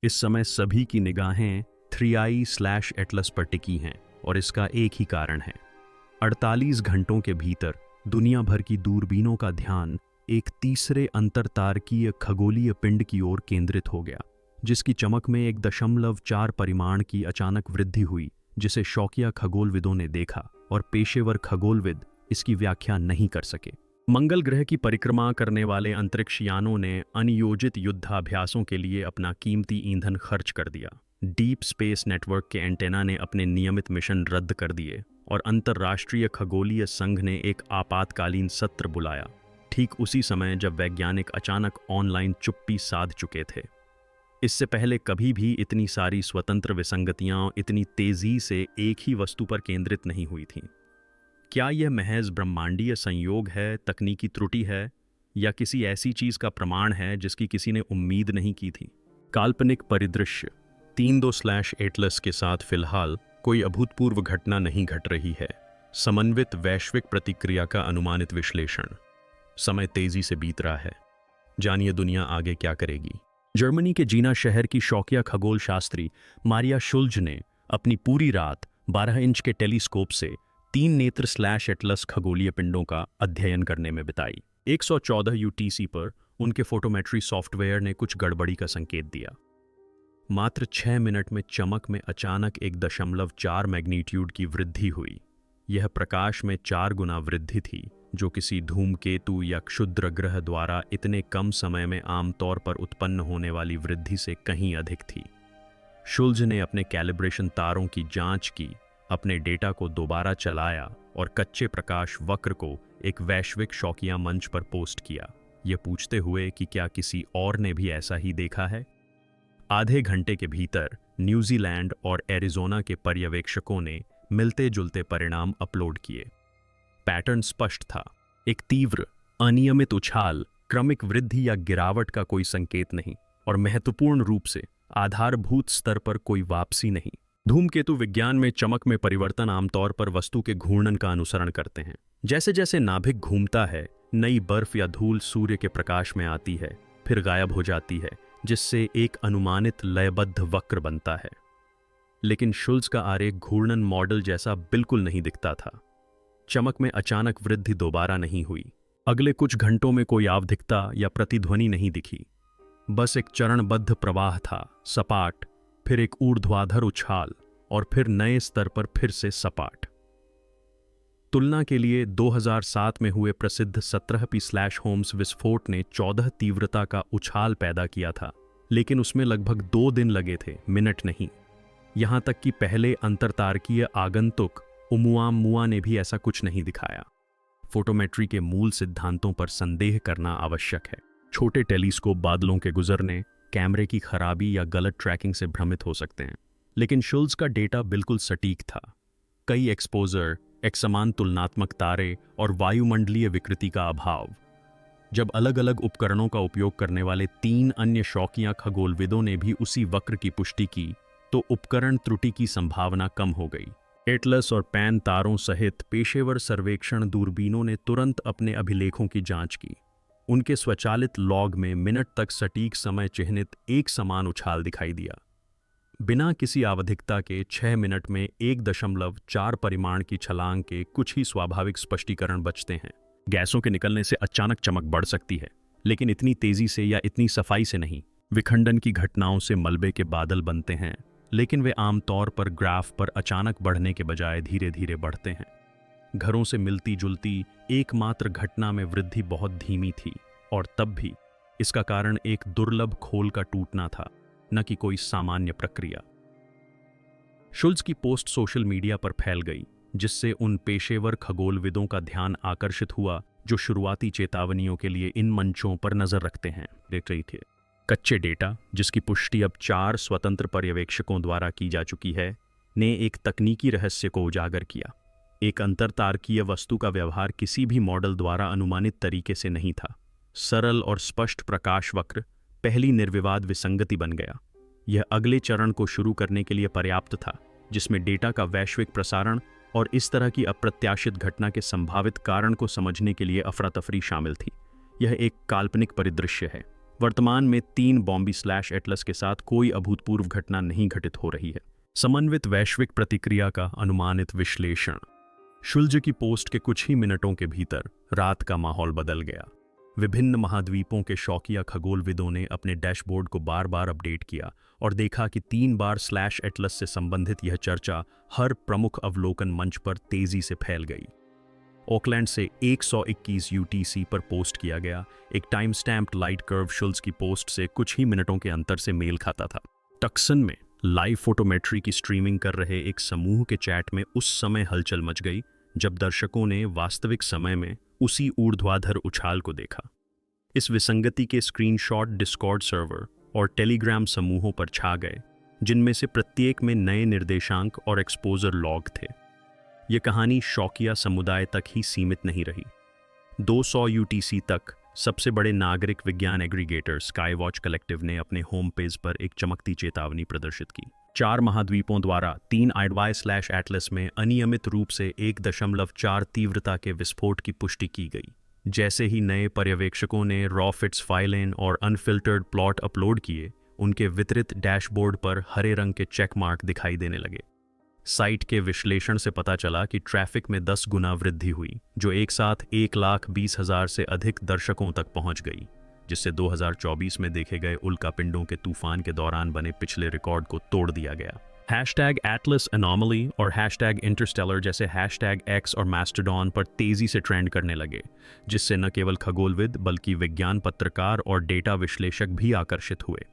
इस समय सभी की निगाहें 3i/एटलस पर टिकी हैं और इसका एक ही कारण है। 48 घंटों के भीतर दुनिया भर की दूरबीनों का ध्यान एक तीसरे अंतरतारकीय खगोलीय पिंड की ओर केंद्रित हो गया, जिसकी चमक में 1.4 परिमाण की अचानक वृद्धि हुई, जिसे शौकिया खगोलविदों ने देखा और पेशेवर खगोलविद इसकी व्याख्या नहीं कर सके। मंगल ग्रह की परिक्रमा करने वाले अंतरिक्ष यानों ने अनियोजित युद्धाभ्यासों के लिए अपना कीमती ईंधन खर्च कर दिया। डीप स्पेस नेटवर्क के एंटेना ने अपने नियमित मिशन रद्द कर दिए और अंतर्राष्ट्रीय खगोलीय संघ ने एक आपातकालीन सत्र बुलाया, ठीक उसी समय जब वैज्ञानिक अचानक ऑनलाइन चुप्पी साध चुके थे। इससे पहले कभी भी इतनी सारी स्वतंत्र विसंगतियां इतनी तेजी से एक ही वस्तु पर केंद्रित नहीं हुई थीं। क्या यह महज ब्रह्मांडीय संयोग है, तकनीकी त्रुटि है, या किसी ऐसी चीज का प्रमाण है जिसकी किसी ने उम्मीद नहीं की थी? काल्पनिक परिदृश्य 32/एटलस के साथ फिलहाल कोई अभूतपूर्व घटना नहीं घट रही है। समन्वित वैश्विक प्रतिक्रिया का अनुमानित विश्लेषण। समय तेजी से बीत रहा है। जानिए दुनिया आगे क्या करेगी। जर्मनी के जीना शहर की शौकिया खगोल शास्त्री मारिया शुल्ज ने अपनी पूरी रात 12 इंच के टेलीस्कोप से 3 नेत्र/एटलस खगोलीय पिंडों का अध्ययन करने में बिताई। 114 यूटीसी पर उनके फोटोमेट्री सॉफ्टवेयर ने कुछ गड़बड़ी का संकेत दिया। मात्र 6 मिनट में चमक में अचानक 1.4 मैग्नीट्यूड की वृद्धि हुई। यह प्रकाश में 4 गुना वृद्धि थी, जो किसी धूमकेतु या क्षुद्र ग्रह द्वारा इतने कम समय में आमतौर पर उत्पन्न होने वाली वृद्धि से कहीं अधिक थी। शुल्ज ने अपने कैलिब्रेशन तारों की जांच की, अपने डेटा को दोबारा चलाया और कच्चे प्रकाश वक्र को एक वैश्विक शौकिया मंच पर पोस्ट किया, यह पूछते हुए कि क्या किसी और ने भी ऐसा ही देखा है। आधे घंटे के भीतर न्यूजीलैंड और एरिजोना के पर्यवेक्षकों ने मिलते जुलते परिणाम अपलोड किए। पैटर्न स्पष्ट था, एक तीव्र, अनियमित उछाल, क्रमिक वृद्धि या गिरावट का कोई संकेत नहीं, और महत्वपूर्ण रूप से आधारभूत स्तर पर कोई वापसी नहीं। धूमकेतु विज्ञान में चमक में परिवर्तन आमतौर पर वस्तु के घूर्णन का अनुसरण करते हैं। जैसे जैसे नाभिक घूमता है, नई बर्फ या धूल सूर्य के प्रकाश में आती है, फिर गायब हो जाती है, जिससे एक अनुमानित लयबद्ध वक्र बनता है। लेकिन शुल्ज का आरेख घूर्णन मॉडल जैसा बिल्कुल नहीं दिखता था। चमक में अचानक वृद्धि दोबारा नहीं हुई। अगले कुछ घंटों में कोई आवधिकता या प्रतिध्वनि नहीं दिखी। बस एक चरणबद्ध प्रवाह था, सपाट, फिर एक ऊर्ध्वाधर उछाल, और फिर नए स्तर पर फिर से सपाट। तुलना के लिए 2007 में हुए प्रसिद्ध 17P/होम्स विस्फोट ने 14 तीव्रता का उछाल पैदा किया था, लेकिन उसमें लगभग 2 दिन लगे थे, मिनट नहीं। यहां तक कि पहले अंतरतारकीय आगंतुक ओमुआमुआ ने भी ऐसा कुछ नहीं दिखाया। फोटोमेट्री के मूल सिद्धांतों पर संदेह करना आवश्यक है। छोटे टेलीस्कोप बादलों के गुजरने, कैमरे की खराबी या गलत ट्रैकिंग से भ्रमित हो सकते हैं, लेकिन शुल्ज का डेटा बिल्कुल सटीक था। कई एक्सपोजर, एक समान तुलनात्मक तारे और वायुमंडलीय विकृति का अभाव। जब अलग अलग उपकरणों का उपयोग करने वाले 3 अन्य शौकिया खगोलविदों ने भी उसी वक्र की पुष्टि की, तो उपकरण त्रुटि की संभावना कम हो गई। एटलस और पैन तारों सहित पेशेवर सर्वेक्षण दूरबीनों ने तुरंत अपने अभिलेखों की जांच की। उनके स्वचालित लॉग में मिनट तक सटीक समय चिह्नित एक समान उछाल दिखाई दिया। बिना किसी आवधिकता के 6 मिनट में 1.4 परिमाण की छलांग के कुछ ही स्वाभाविक स्पष्टीकरण बचते हैं। गैसों के निकलने से अचानक चमक बढ़ सकती है, लेकिन इतनी तेजी से या इतनी सफाई से नहीं। विखंडन की घटनाओं से मलबे के बादल बनते हैं, लेकिन वे आमतौर पर ग्राफ पर अचानक बढ़ने के बजाय धीरे धीरे बढ़ते हैं। घरों से मिलती जुलती एकमात्र घटना में वृद्धि बहुत धीमी थी, और तब भी इसका कारण एक दुर्लभ खोल का टूटना था, न कि कोई सामान्य प्रक्रिया। शुल्ज की पोस्ट सोशल मीडिया पर फैल गई, जिससे उन पेशेवर खगोलविदों का ध्यान आकर्षित हुआ जो शुरुआती चेतावनियों के लिए इन मंचों पर नजर रखते हैं। देख रही थी कच्चे डेटा, जिसकी पुष्टि अब 4 स्वतंत्र पर्यवेक्षकों द्वारा की जा चुकी है, ने एक तकनीकी रहस्य को उजागर किया। एक अंतरतारकीय वस्तु का व्यवहार किसी भी मॉडल द्वारा अनुमानित तरीके से नहीं था। सरल और स्पष्ट प्रकाश वक्र पहली निर्विवाद विसंगति बन गया। यह अगले चरण को शुरू करने के लिए पर्याप्त था, जिसमें डेटा का वैश्विक प्रसारण और इस तरह की अप्रत्याशित घटना के संभावित कारण को समझने के लिए अफरा तफरी शामिल थी। यह एक काल्पनिक परिदृश्य है, वर्तमान में 3 बॉम्बी स्लैश एटलस के साथ कोई अभूतपूर्व घटना नहीं घटित हो रही है। समन्वित वैश्विक प्रतिक्रिया का अनुमानित विश्लेषण। शुल्ज की पोस्ट के कुछ ही मिनटों के भीतर रात का माहौल बदल गया। विभिन्न महाद्वीपों के शौकिया खगोलविदों ने अपने डैशबोर्ड को बार बार अपडेट किया और देखा कि 3 बार स्लैश एटलस से संबंधित यह चर्चा हर प्रमुख अवलोकन मंच पर तेजी से फैल गई। ऑकलैंड से 121 यूटीसी पर पोस्ट किया गया एक time stamped light curve Schulze की पोस्ट से कुछ ही मिनटों के अंतर से मेल खाता था। टक्सन में लाइव फोटोमेट्री की स्ट्रीमिंग कर रहे एक समूह के चैट में उस समय हलचल मच गई जब दर्शकों ने वास्तविक समय में उसी ऊर्ध्वाधर उछाल को देखा। इस विसंगति के स्क्रीनशॉट डिस्कॉर्ड सर्वर और टेलीग्राम समूहों पर छा गए, जिनमें से प्रत्येक में नए निर्देशांक और एक्सपोजर लॉग थे। यह कहानी शौकिया समुदाय तक ही सीमित नहीं रही। 200 यूटीसी तक सबसे बड़े नागरिक विज्ञान एग्रीगेटर स्काईवॉच कलेक्टिव ने अपने होम पेज पर एक चमकती चेतावनी प्रदर्शित की। 4 महाद्वीपों द्वारा 3 IDY एटलस में अनियमित रूप से 1.4 तीव्रता के विस्फोट की पुष्टि की गई। जैसे ही नए पर्यवेक्षकों ने रॉ फिट्स फाइलें और अनफिल्टर्ड प्लॉट अपलोड किए, उनके वितरित डैशबोर्ड पर हरे रंग के चेक मार्क दिखाई देने लगे। साइट के विश्लेषण से पता चला कि ट्रैफिक में 10 गुना वृद्धि हुई, जो एक साथ 1,20,000 से अधिक दर्शकों तक पहुंच गई, जिससे 2024 में देखे गए उल्कापिंडों के तूफान के दौरान बने पिछले रिकॉर्ड को तोड़ दिया गया। #Atlas Anomaly और #Interstellar जैसे #X और Mastodon पर तेजी से ट्रेंड करने लगे, जिससे न केवल खगोलविद बल्कि विज्ञान पत्रकार और डेटा विश्लेषक भी आकर्षित हुए।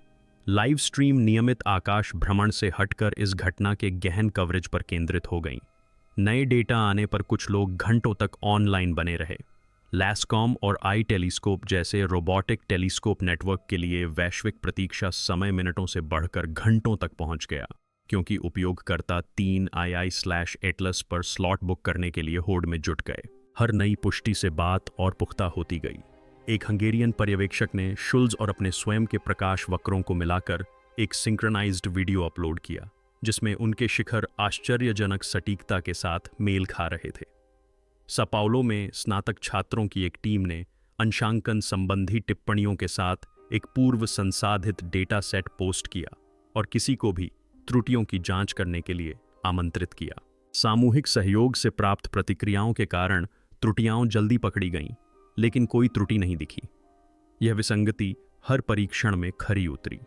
लाइव स्ट्रीम नियमित आकाश भ्रमण से हटकर इस घटना के गहन कवरेज पर केंद्रित हो गईं। नए डेटा आने पर कुछ लोग घंटों तक ऑनलाइन बने रहे। लैसकॉम और आई टेलीस्कोप जैसे रोबोटिक टेलीस्कोप नेटवर्क के लिए वैश्विक प्रतीक्षा समय मिनटों से बढ़कर घंटों तक पहुंच गया, क्योंकि उपयोगकर्ता 3 II/Atlas पर स्लॉट बुक करने के लिए होड़ में जुट गए। हर नई पुष्टि से बात और पुख्ता होती गई। एक हंगेरियन पर्यवेक्षक ने शुल्ज और अपने स्वयं के प्रकाश वक्रों को मिलाकर एक सिंक्रोनाइज्ड वीडियो अपलोड किया, जिसमें उनके शिखर आश्चर्यजनक सटीकता के साथ मेल खा रहे थे। सपाउलो में स्नातक छात्रों की एक टीम ने अंशांकन संबंधी टिप्पणियों के साथ एक पूर्व संसाधित डेटा सेट पोस्ट किया और किसी को भी त्रुटियों की जांच करने के लिए आमंत्रित किया। सामूहिक सहयोग से प्राप्त प्रतिक्रियाओं के कारण त्रुटियां जल्दी पकड़ी गईं, लेकिन कोई त्रुटि नहीं दिखी। यह विसंगति हर परीक्षण में खरी उतरी।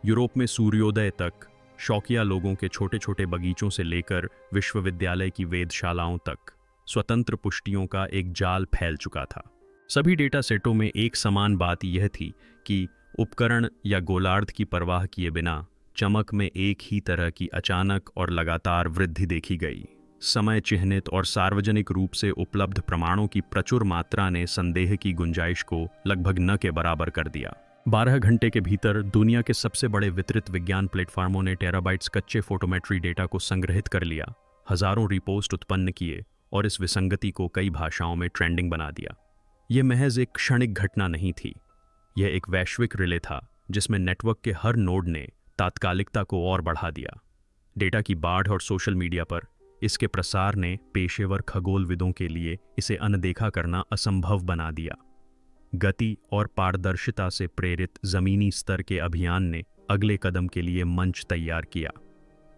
यूरोप में सूर्योदय तक शौकिया लोगों के छोटे छोटे बगीचों से लेकर विश्वविद्यालय की वेधशालाओं तक स्वतंत्र पुष्टियों का एक जाल फैल चुका था। सभी डेटा सेटों में एक समान बात यह थी कि उपकरण या गोलार्ध की परवाह किए बिना चमक में एक ही तरह की अचानक और लगातार वृद्धि देखी गई। समय चिह्नित और सार्वजनिक रूप से उपलब्ध प्रमाणों की प्रचुर मात्रा ने संदेह की गुंजाइश को लगभग न के बराबर कर दिया। 12 घंटे के भीतर दुनिया के सबसे बड़े वितरित विज्ञान प्लेटफॉर्मों ने टेराबाइट्स कच्चे फोटोमेट्री डेटा को संग्रहित कर लिया, हजारों रिपोस्ट उत्पन्न किए और इस विसंगति को कई भाषाओं में ट्रेंडिंग बना दिया। यह महज एक क्षणिक घटना नहीं थी, यह एक वैश्विक रिले था जिसमें नेटवर्क के हर नोड ने तात्कालिकता को और बढ़ा दिया। डेटा की बाढ़ और सोशल मीडिया पर इसके प्रसार ने पेशेवर खगोलविदों के लिए इसे अनदेखा करना असंभव बना दिया। गति और पारदर्शिता से प्रेरित जमीनी स्तर के अभियान ने अगले कदम के लिए मंच तैयार किया।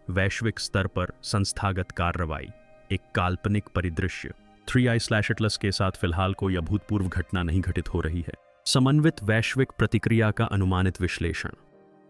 वैश्विक स्तर पर संस्थागत कार्रवाई, एक काल्पनिक परिदृश्य। 3I/Atlas के साथ फिलहाल कोई अभूतपूर्व घटना नहीं घटित हो रही है। समन्वित वैश्विक प्रतिक्रिया का अनुमानित विश्लेषण।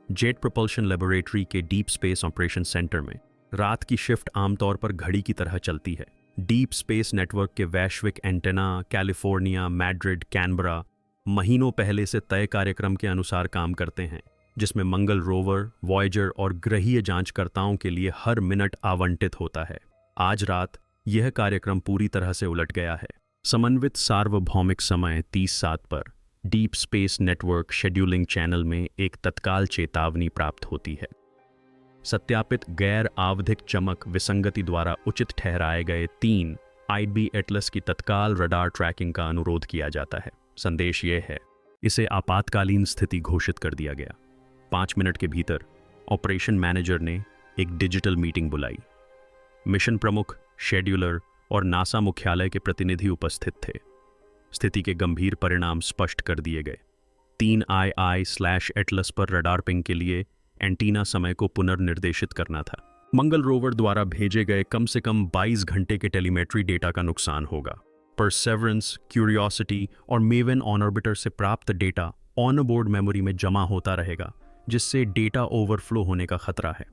जेट प्रोपल्शन लेबोरेटरी के डीप स्पेस ऑपरेशन सेंटर में रात की शिफ्ट आमतौर पर घड़ी की तरह चलती है। डीप स्पेस नेटवर्क के वैश्विक एंटेना कैलिफोर्निया, मैड्रिड, कैनबरा महीनों पहले से तय कार्यक्रम के अनुसार काम करते हैं, जिसमें मंगल रोवर, वॉयेजर और ग्रहीय जांचकर्ताओं के लिए हर मिनट आवंटित होता है। आज रात यह कार्यक्रम पूरी तरह से उलट गया है। समन्वित सार्वभौमिक समय 30:07 पर deep space network scheduling channel में एक तत्काल चेतावनी प्राप्त होती है। सत्यापित गैर आवधिक चमक विसंगति द्वारा उचित ठहराए गए 3 IB एटलस की तत्काल रडार ट्रैकिंग का अनुरोध किया जाता है। संदेश यह है, इसे आपातकालीन स्थिति घोषित कर दिया गया। 5 मिनट के भीतर ऑपरेशन मैनेजर ने एक डिजिटल मीटिंग बुलाई। मिशन प्रमुख, शेड्यूलर और नासा मुख्यालय के प्रतिनिधि उपस्थित थे। स्थिति के गंभीर परिणाम स्पष्ट कर दिए गए। 3II/एटलस पर रडार पिंग के लिए एंटीना समय को पुनर्निर्देशित करना था। मंगल रोवर द्वारा भेजे गए कम से कम 22 घंटे के टेलीमेट्री डेटा का नुकसान होगा। परसेवरेंस, क्यूरियोसिटी और मेवन ऑन ऑर्बिटर से प्राप्त डेटा ऑन बोर्ड मेमोरी में जमा होता रहेगा, जिससे डेटा ओवरफ्लो होने का खतरा है।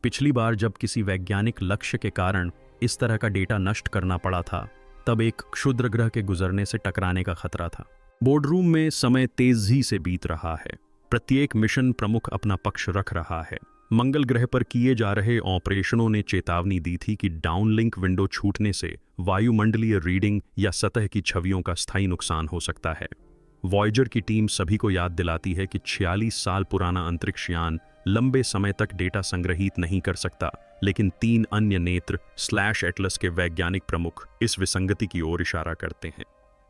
पिछली बार जब किसी वैज्ञानिक लक्ष्य के कारण इस तरह का डेटा नष्ट करना पड़ा था, तब एक क्षुद्र ग्रह के गुजरने से टकराने का खतरा था। बोर्डरूम में समय तेजी से बीत रहा है। प्रत्येक मिशन प्रमुख अपना पक्ष रख रहा है। मंगल ग्रह पर किए जा रहे ऑपरेशनों ने चेतावनी दी थी कि डाउनलिंक विंडो छूटने से वायुमंडलीय रीडिंग या सतह की छवियों का स्थायी नुकसान हो सकता है। वॉयेजर की टीम सभी को याद दिलाती है कि 46 साल पुराना अंतरिक्ष यान लंबे समय तक डेटा संग्रहित नहीं कर सकता, लेकिन 3 अन्य नेत्र /एटलस के वैज्ञानिक प्रमुख इस विसंगति की ओर इशारा करते हैं।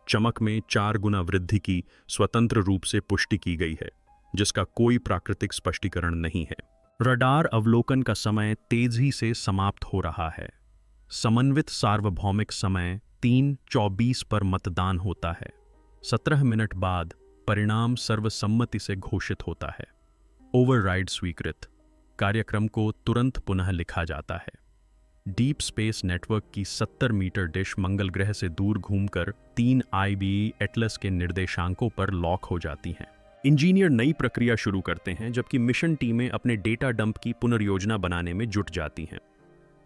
चमक में 4 गुना वृद्धि की स्वतंत्र रूप से पुष्टि की गई है, जिसका कोई प्राकृतिक स्पष्टीकरण नहीं है। रडार अवलोकन का समय तेजी से समाप्त हो रहा है। समन्वित सार्वभौमिक समय 3:24 पर मतदान होता है। 17 मिनट बाद परिणाम सर्वसम्मति से घोषित होता है। ओवरराइड स्वीकृत। कार्यक्रम को तुरंत पुनः लिखा जाता है। डीप स्पेस नेटवर्क की 70 मीटर डिश मंगल ग्रह से दूर घूमकर 3IB एटलस के निर्देशांकों पर लॉक हो जाती हैं। इंजीनियर नई प्रक्रिया शुरू करते हैं, जबकि मिशन टीमें अपने डेटा डंप की पुनर्योजना बनाने में जुट जाती हैं।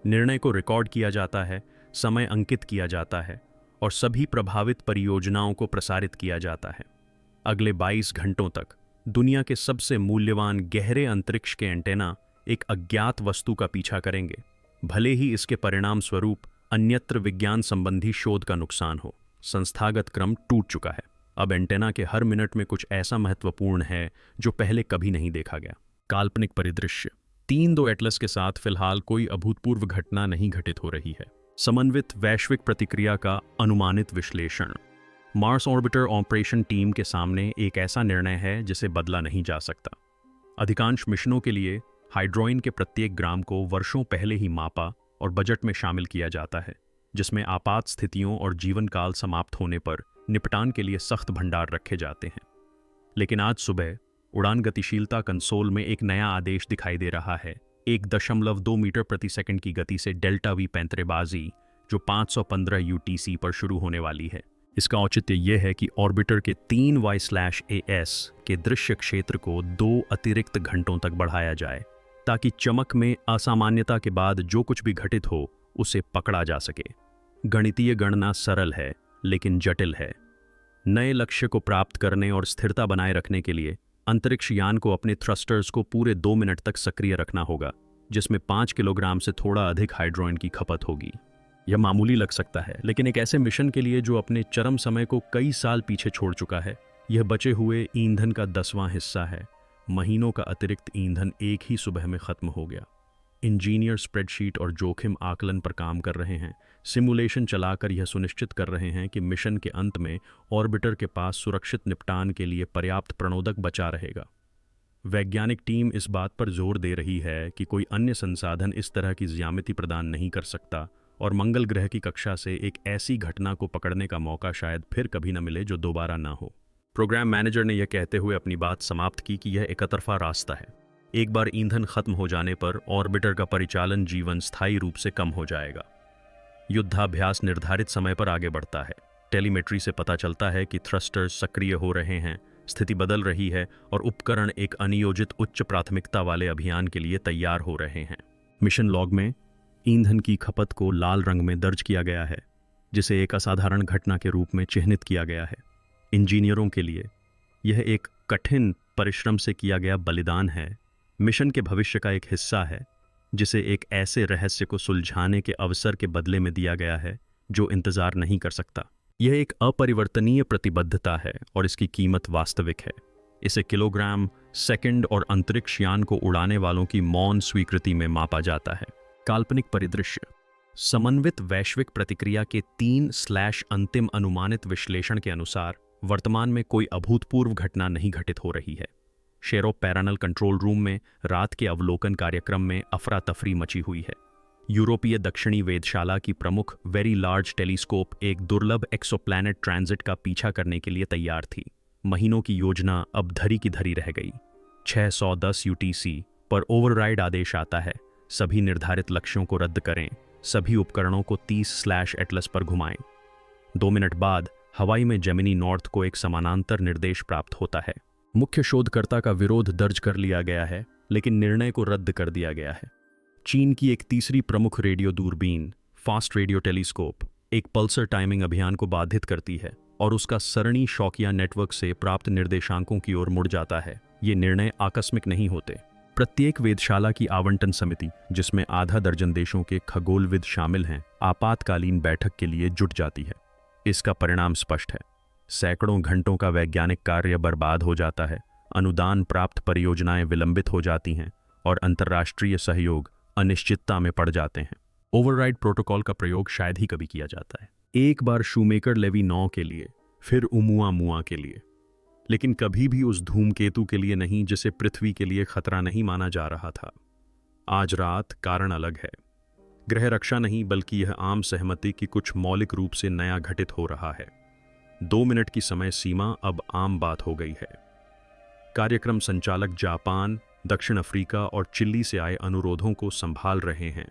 निर्णय को रिकॉर्ड किया जाता है, समय अंकित किया जाता है और सभी प्रभावित परियोजनाओं को प्रसारित किया जाता है। अगले 22 घंटों तक दुनिया के सबसे मूल्यवान गहरे अंतरिक्ष के एंटेना एक अज्ञात वस्तु का पीछा करेंगे, भले ही इसके परिणाम स्वरूप अन्यत्र विज्ञान संबंधी शोध का नुकसान हो। संस्थागत क्रम टूट चुका है। अब एंटेना के हर मिनट में कुछ ऐसा महत्वपूर्ण है जो पहले कभी नहीं देखा गया। काल्पनिक परिदृश्य। 3-2 एटलस के साथ फिलहाल कोई अभूतपूर्व घटना नहीं घटित हो रही है। समन्वित वैश्विक प्रतिक्रिया का अनुमानित विश्लेषण। मार्स ऑर्बिटर ऑपरेशन टीम के सामने एक ऐसा निर्णय है जिसे बदला नहीं जा सकता। अधिकांश मिशनों के लिए हाइड्रोइन के प्रत्येक ग्राम को वर्षों पहले ही मापा और बजट में शामिल किया जाता है, जिसमें आपात स्थितियों और जीवन काल समाप्त होने पर निपटान के लिए सख्त भंडार रखे जाते हैं। लेकिन आज सुबह उड़ान गतिशीलता कंसोल में एक नया आदेश दिखाई दे रहा है। 1.2 मीटर प्रति सेकंड की गति से डेल्टा वी पैंतरेबाजी, जो 515 UTC पर शुरू होने वाली है। इसका औचित्य यह है कि ऑर्बिटर के 3Y/AS के दृश्य क्षेत्र को 2 अतिरिक्त घंटों तक बढ़ाया जाए, ताकि चमक में असामान्यता के बाद जो कुछ भी घटित हो उसे पकड़ा जा सके। गणितीय गणना सरल है लेकिन जटिल है। नए लक्ष्य को प्राप्त करने और स्थिरता बनाए रखने के लिए अंतरिक्ष यान को अपने थ्रस्टर्स को पूरे 2 मिनट तक सक्रिय रखना होगा, जिसमें 5 किलोग्राम से थोड़ा अधिक हाइड्रोजन की खपत होगी। यह मामूली लग सकता है, लेकिन एक ऐसे मिशन के लिए जो अपने चरम समय को कई साल पीछे छोड़ चुका है, यह बचे हुए ईंधन का 10वां हिस्सा है। महीनों का अतिरिक्त ईंधन एक ही सुबह में खत्म हो गया। इंजीनियर स्प्रेडशीट और जोखिम आकलन पर काम कर रहे हैं। सिमुलेशन चलाकर यह सुनिश्चित कर रहे हैं कि मिशन के अंत में ऑर्बिटर के पास सुरक्षित निपटान के लिए पर्याप्त प्रणोदक बचा रहेगा। वैज्ञानिक टीम इस बात पर जोर दे रही है कि कोई अन्य संसाधन इस तरह की ज्यामिति प्रदान नहीं कर सकता और मंगल ग्रह की कक्षा से एक ऐसी घटना को पकड़ने का मौका शायद फिर कभी न मिले जो दोबारा ना हो। प्रोग्राम मैनेजर ने यह कहते हुए अपनी बात समाप्त की कि यह एकतरफा रास्ता है। एक बार ईंधन खत्म हो जाने पर ऑर्बिटर का परिचालन जीवन स्थायी रूप से कम हो जाएगा। युद्धाभ्यास निर्धारित समय पर आगे बढ़ता है। टेलीमेट्री से पता चलता है कि थ्रस्टर्स सक्रिय हो रहे हैं, स्थिति बदल रही है और उपकरण एक अनियोजित उच्च प्राथमिकता वाले अभियान के लिए तैयार हो रहे हैं। मिशन लॉग में ईंधन की खपत को लाल रंग में दर्ज किया गया है, जिसे एक असाधारण घटना के रूप में चिह्नित किया गया है। इंजीनियरों के लिए यह एक कठिन परिश्रम से किया गया बलिदान है, मिशन के भविष्य का एक हिस्सा है, जिसे एक ऐसे रहस्य को सुलझाने के अवसर के बदले में दिया गया है जो इंतजार नहीं कर सकता। यह एक अपरिवर्तनीय प्रतिबद्धता है और इसकी कीमत वास्तविक है। इसे किलोग्राम, सेकंड और अंतरिक्ष यान को उड़ाने वालों की मौन स्वीकृति में मापा जाता है। काल्पनिक परिदृश्य। समन्वित वैश्विक प्रतिक्रिया के 3 अंतिम अनुमानित विश्लेषण के अनुसार वर्तमान में कोई अभूतपूर्व घटना नहीं घटित हो रही है। शेरो पैरानल कंट्रोल रूम में रात के अवलोकन कार्यक्रम में अफरा तफरी मची हुई है। यूरोपीय दक्षिणी वेधशाला की प्रमुख वेरी लार्ज टेलीस्कोप एक दुर्लभ एक्सोप्लैनेट ट्रांजिट का पीछा करने के लिए तैयार थी। महीनों की योजना अब धरी की धरी रह गई। 610 यूटीसी पर ओवरराइड आदेश आता है, सभी निर्धारित लक्ष्यों को रद्द करें, सभी उपकरणों को 30 एटलस पर घुमाएं। 2 मिनट बाद हवाई में जेमिनी नॉर्थ को एक समानांतर निर्देश प्राप्त होता है। मुख्य शोधकर्ता का विरोध दर्ज कर लिया गया है, लेकिन निर्णय को रद्द कर दिया गया है। चीन की एक तीसरी प्रमुख रेडियो दूरबीन, फास्ट रेडियो टेलीस्कोप, एक पल्सर टाइमिंग अभियान को बाधित करती है और उसका सरणी शौकिया नेटवर्क से प्राप्त निर्देशांकों की ओर मुड़ जाता है। ये निर्णय आकस्मिक नहीं होते। प्रत्येक वेधशाला की आवंटन समिति, जिसमें आधा दर्जन देशों के खगोलविद शामिल हैं, आपातकालीन बैठक के लिए जुट जाती है। इसका परिणाम स्पष्ट है। सैकड़ों घंटों का वैज्ञानिक कार्य बर्बाद हो जाता है, अनुदान प्राप्त परियोजनाएं विलंबित हो जाती हैं और अंतर्राष्ट्रीय सहयोग अनिश्चितता में पड़ जाते हैं। ओवरराइड प्रोटोकॉल का प्रयोग शायद ही कभी किया जाता है, एक बार शूमेकर लेवी 9 के लिए, फिर उमुआमुआ के लिए, लेकिन कभी भी उस धूमकेतु के लिए नहीं जिसे पृथ्वी के लिए खतरा नहीं माना जा रहा था। आज रात कारण अलग है। ग्रह रक्षा नहीं, बल्कि यह आम सहमति कि कुछ मौलिक रूप से नया घटित हो रहा है। 2 मिनट की समय सीमा अब आम बात हो गई है। कार्यक्रम संचालक जापान, दक्षिण अफ्रीका और चिली से आए अनुरोधों को संभाल रहे हैं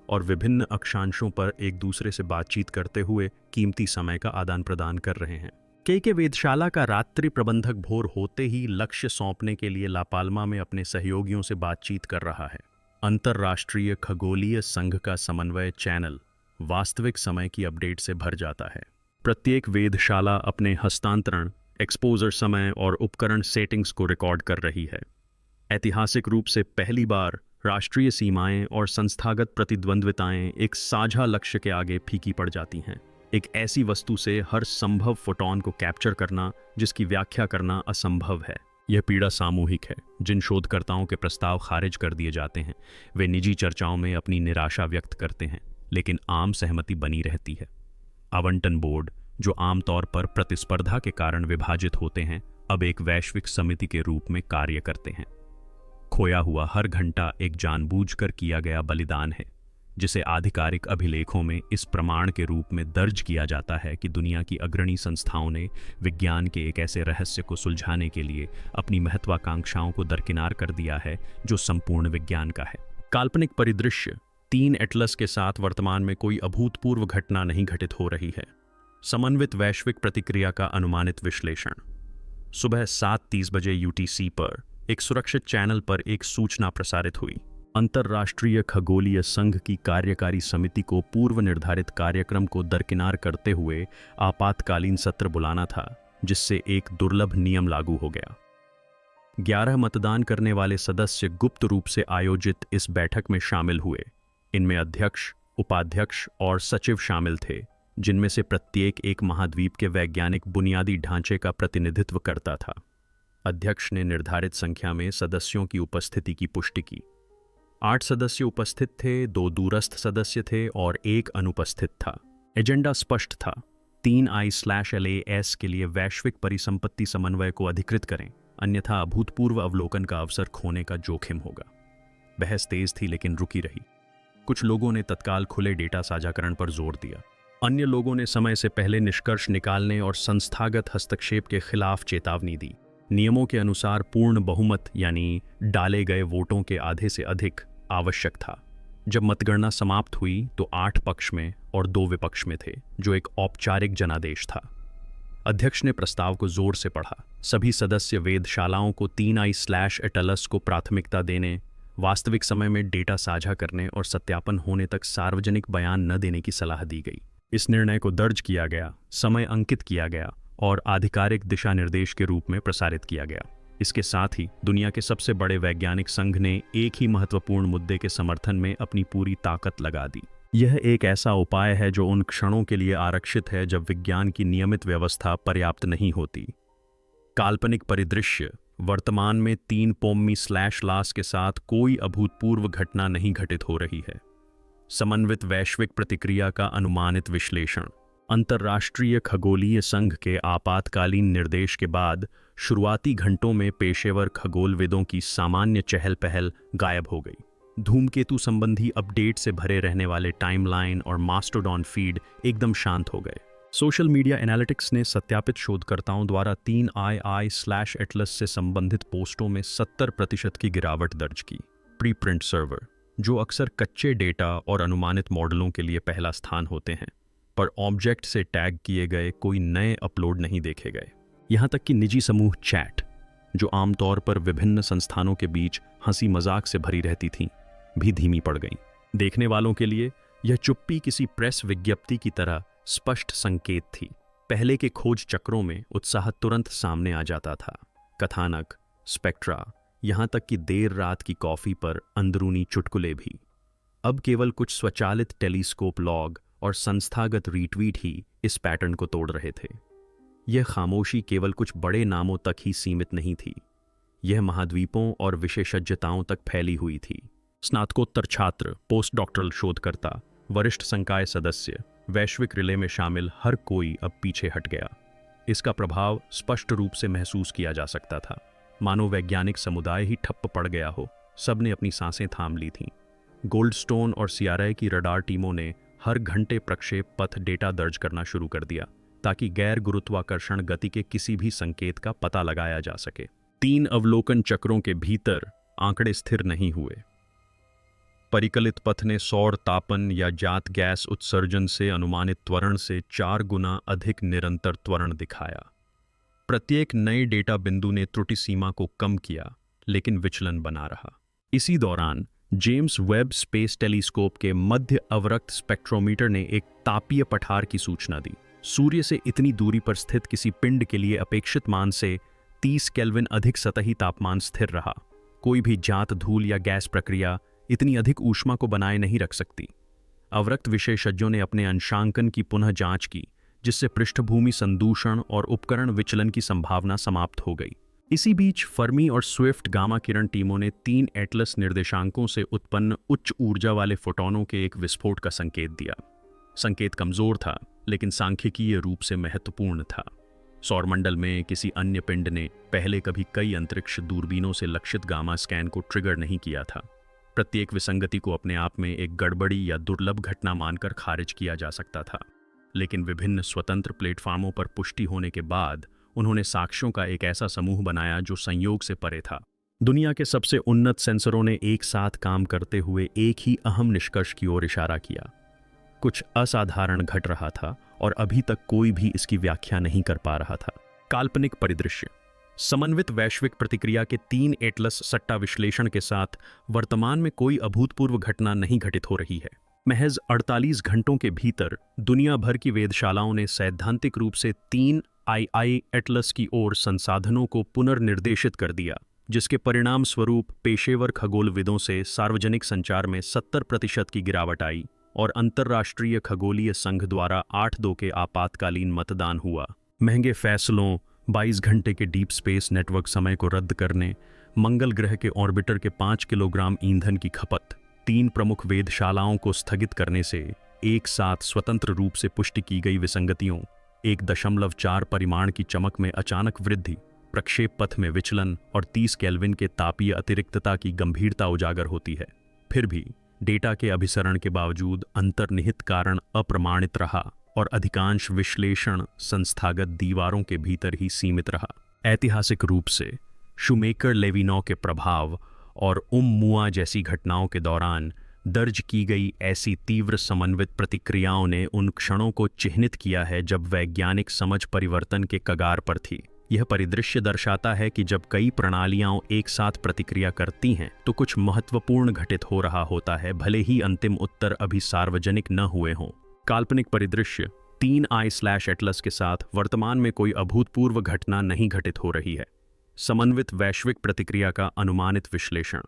और विभिन्न अक्षांशों पर एक दूसरे से बातचीत करते हुए कीमती समय का आदान प्रदान कर रहे हैं। के वेधशाला का रात्रि प्रबंधक भोर होते ही लक्ष्य सौंपने के लिए लापाल्मा में अपने सहयोगियों से बातचीत कर रहा है। अंतर्राष्ट्रीय खगोलीय संघ का समन्वय चैनल वास्तविक समय की अपडेट से भर जाता है। प्रत्येक वेधशाला अपने हस्तांतरण, एक्सपोजर समय और उपकरण सेटिंग्स को रिकॉर्ड कर रही है। ऐतिहासिक रूप से पहली बार राष्ट्रीय सीमाएं और संस्थागत प्रतिद्वंद्विताएं एक साझा लक्ष्य के आगे फीकी पड़ जाती हैं। एक ऐसी वस्तु से हर संभव फोटॉन को कैप्चर करना जिसकी व्याख्या करना असंभव है। यह पीड़ा सामूहिक है। जिन शोधकर्ताओं के प्रस्ताव खारिज कर दिए जाते हैं, वे निजी चर्चाओं में अपनी निराशा व्यक्त करते हैं, लेकिन आम सहमति बनी रहती है। आवंटन बोर्ड, जो आमतौर पर प्रतिस्पर्धा के कारण विभाजित होते हैं, अब एक वैश्विक समिति के रूप में कार्य करते हैं। खोया हुआ हर घंटा एक जानबूझकर किया गया बलिदान है, जिसे आधिकारिक अभिलेखों में इस प्रमाण के रूप में दर्ज किया जाता है कि दुनिया की अग्रणी संस्थाओं ने विज्ञान के एक ऐसे रहस्य को सुलझाने के लिए अपनी महत्वाकांक्षाओं को दरकिनार कर दिया है जो संपूर्ण विज्ञान का है। काल्पनिक परिदृश्य 3 एटलस के साथ वर्तमान में कोई अभूतपूर्व घटना नहीं घटित हो रही है। समन्वित वैश्विक प्रतिक्रिया का अनुमानित विश्लेषण। सुबह 7:30 बजे यूटीसी पर एक सुरक्षित चैनल पर एक सूचना प्रसारित हुई। अंतर्राष्ट्रीय खगोलीय संघ की कार्यकारी समिति को पूर्व निर्धारित कार्यक्रम को दरकिनार करते हुए आपातकालीन सत्र बुलाना था, जिससे एक दुर्लभ नियम लागू हो गया। 11 मतदान करने वाले सदस्य गुप्त रूप से आयोजित इस बैठक में शामिल हुए। इनमें अध्यक्ष, उपाध्यक्ष और सचिव शामिल थे, जिनमें से प्रत्येक एक महाद्वीप के वैज्ञानिक बुनियादी ढांचे का प्रतिनिधित्व करता था। अध्यक्ष ने निर्धारित संख्या में सदस्यों की उपस्थिति की पुष्टि की। 8 सदस्य उपस्थित थे, 2 दूरस्थ सदस्य थे और 1 अनुपस्थित था। एजेंडा स्पष्ट था। 3I/LAS के लिए वैश्विक परिसंपत्ति समन्वय को अधिकृत करें, अन्यथा अभूतपूर्व अवलोकन का अवसर खोने का जोखिम होगा। बहस तेज थी लेकिन रुकी रही। कुछ लोगों ने तत्काल खुले डेटा साझाकरण पर जोर दिया। अन्य लोगों ने समय से पहले निष्कर्ष निकालने और संस्थागत हस्तक्षेप के खिलाफ चेतावनी दी। नियमों के अनुसार पूर्ण बहुमत यानी डाले गए वोटों के आधे से अधिक आवश्यक था। जब मतगणना समाप्त हुई तो 8 पक्ष में और 2 विपक्ष में थे, जो एक औपचारिक जनादेश था। अध्यक्ष ने प्रस्ताव को जोर से पढ़ा। सभी सदस्य वेधशालाओं को 3I/एटलस को प्राथमिकता देने, वास्तविक समय में डेटा साझा करने और सत्यापन होने तक सार्वजनिक बयान न देने की सलाह दी गई। इस निर्णय को दर्ज किया गया, समय अंकित किया गया और आधिकारिक दिशा निर्देश के रूप में प्रसारित किया गया। इसके साथ ही दुनिया के सबसे बड़े वैज्ञानिक संघ ने एक ही महत्वपूर्ण मुद्दे के समर्थन में अपनी पूरी ताकत लगा दी। यह एक ऐसा उपाय है जो उन क्षणों के लिए आरक्षित है जब विज्ञान की नियमित व्यवस्था पर्याप्त नहीं होती। काल्पनिक परिदृश्य। वर्तमान में 3 के साथ कोई अभूतपूर्व घटना नहीं घटित हो रही है। समन्वित वैश्विक प्रतिक्रिया का अनुमानित विश्लेषण। अंतर्राष्ट्रीय खगोलीय संघ के आपातकालीन निर्देश के बाद शुरुआती घंटों में पेशेवर खगोलविदों की सामान्य चहल पहल गायब हो गई। धूमकेतु संबंधी अपडेट से भरे रहने वाले टाइमलाइन और मास्टरडॉन फीड एकदम शांत हो गए। सोशल मीडिया एनालिटिक्स ने सत्यापित शोधकर्ताओं द्वारा 3II/एटलस से संबंधित पोस्टों में 70% की गिरावट दर्ज की। प्रीप्रिंट सर्वर, जो अक्सर कच्चे डेटा और अनुमानित मॉडलों के लिए पहला स्थान होते हैं, पर ऑब्जेक्ट से टैग किए गए कोई नए अपलोड नहीं देखे गए। यहाँ तक कि निजी समूह चैट, जो आमतौर पर विभिन्न संस्थानों के बीच हंसी मजाक से भरी रहती थीं, भी धीमी पड़ गईं। देखने वालों के लिए यह चुप्पी किसी प्रेस विज्ञप्ति की तरह स्पष्ट संकेत थी। पहले के खोज चक्रों में उत्साह तुरंत सामने आ जाता था। कथानक, स्पेक्ट्रा, यहाँ तक कि देर रात की कॉफी पर अंदरूनी चुटकुले भी। अब केवल कुछ स्वचालित टेलीस्कोप लॉग और संस्थागत रीट्वीट ही इस पैटर्न को तोड़ रहे थे। यह खामोशी केवल कुछ बड़े नामों तक ही सीमित नहीं थी, यह महाद्वीपों और विशेषज्ञताओं तक फैली हुई थी। स्नातकोत्तर छात्र, पोस्ट डॉक्टरल शोधकर्ता, वरिष्ठ संकाय सदस्य, वैश्विक रिले में शामिल हर कोई अब पीछे हट गया। इसका प्रभाव स्पष्ट रूप से महसूस किया जा सकता था, मानो वैज्ञानिक समुदाय ही ठप्प पड़ गया हो। सबने अपनी सांसें थाम ली थीं। गोल्डस्टोन और सीआरआई की रडार टीमों ने हर घंटे प्रक्षेप पथ डेटा दर्ज करना शुरू कर दिया, ताकि गैर गुरुत्वाकर्षण गति के किसी भी संकेत का पता लगाया जा सके। 3 अवलोकन चक्रों के भीतर आंकड़े स्थिर नहीं हुए। परिकलित पथ ने सौर तापन या जात गैस उत्सर्जन से अनुमानित त्वरण से 4 गुना अधिक निरंतर त्वरण दिखाया। प्रत्येक नए डेटा बिंदु ने त्रुटि सीमा को कम किया, लेकिन विचलन बना रहा। इसी दौरान जेम्स वेब स्पेस टेलीस्कोप के मध्य अवरक्त स्पेक्ट्रोमीटर ने एक तापीय पठार की सूचना दी। सूर्य से इतनी दूरी पर स्थित किसी पिंड के लिए अपेक्षित मान से 30 केल्विन अधिक सतही तापमान स्थिर रहा। कोई भी जात धूल या गैस प्रक्रिया इतनी अधिक ऊष्मा को बनाए नहीं रख सकती। अवरक्त विशेषज्ञों ने अपने अंशांकन की पुनः जांच की, जिससे पृष्ठभूमि संदूषण और उपकरण विचलन की संभावना समाप्त हो गई। इसी बीच फर्मी और स्विफ्ट गामा किरण टीमों ने 3 एटलस निर्देशांकों से उत्पन्न उच्च ऊर्जा वाले फोटॉनों के एक विस्फोट का संकेत दिया। संकेत कमजोर था, लेकिन सांख्यिकीय रूप से महत्वपूर्ण था। सौरमंडल में किसी अन्य पिंड ने पहले कभी कई अंतरिक्ष दूरबीनों से लक्षित गामा स्कैन को ट्रिगर नहीं किया था। प्रत्येक विसंगति को अपने आप में एक गड़बड़ी या दुर्लभ घटना मानकर खारिज किया जा सकता था, लेकिन विभिन्न स्वतंत्र प्लेटफॉर्मों पर पुष्टि होने के बाद उन्होंने साक्ष्यों का एक ऐसा समूह बनाया जो संयोग से परे था। दुनिया के सबसे उन्नत सेंसरों ने एक साथ काम करते हुए एक ही अहम निष्कर्ष की ओर इशारा किया। कुछ असाधारण घट रहा था और अभी तक कोई भी इसकी व्याख्या नहीं कर पा रहा था। काल्पनिक परिदृश्य। समन्वित वैश्विक प्रतिक्रिया के 3 एटलस सट्टा विश्लेषण के साथ वर्तमान में कोई अभूतपूर्व घटना नहीं घटित हो रही है। महज 48 घंटों के भीतर दुनिया भर की वेधशालाओं ने सैद्धांतिक रूप से 3II एटलस की ओर संसाधनों को पुनर्निर्देशित कर दिया, जिसके परिणाम स्वरूप पेशेवर खगोलविदों से सार्वजनिक संचार में 70% की गिरावट आई और अंतर्राष्ट्रीय खगोलीय संघ द्वारा 8-2 के आपातकालीन मतदान हुआ। महंगे फैसलों, 22 घंटे के डीप स्पेस नेटवर्क समय को रद्द करने, मंगल ग्रह के ऑर्बिटर के 5 किलोग्राम ईंधन की खपत, 3 प्रमुख वेधशालाओं को स्थगित करने से एक साथ स्वतंत्र रूप से पुष्टि की गई विसंगतियों, 1.4 परिमाण की चमक में अचानक वृद्धि, प्रक्षेप पथ में विचलन और 30 केल्विन के तापीय अतिरिक्तता की गंभीरता उजागर होती है। फिर भी डेटा के अभिसरण के बावजूद अंतर्निहित कारण अप्रमाणित रहा और अधिकांश विश्लेषण संस्थागत दीवारों के भीतर ही सीमित रहा। ऐतिहासिक रूप से शूमेकर-लेविनॉ के प्रभाव और ओमुआ जैसी घटनाओं के दौरान दर्ज की गई ऐसी तीव्र समन्वित प्रतिक्रियाओं ने उन क्षणों को चिह्नित किया है जब वैज्ञानिक समझ परिवर्तन के कगार पर थी। यह परिदृश्य दर्शाता है कि जब कई प्रणालियां एक साथ प्रतिक्रिया करती हैं तो कुछ महत्वपूर्ण घटित हो रहा होता है, भले ही अंतिम उत्तर अभी सार्वजनिक न हुए हों। काल्पनिक परिदृश्य। 3I/एटलस के साथ वर्तमान में कोई अभूतपूर्व घटना नहीं घटित हो रही है। समन्वित वैश्विक प्रतिक्रिया का अनुमानित विश्लेषण।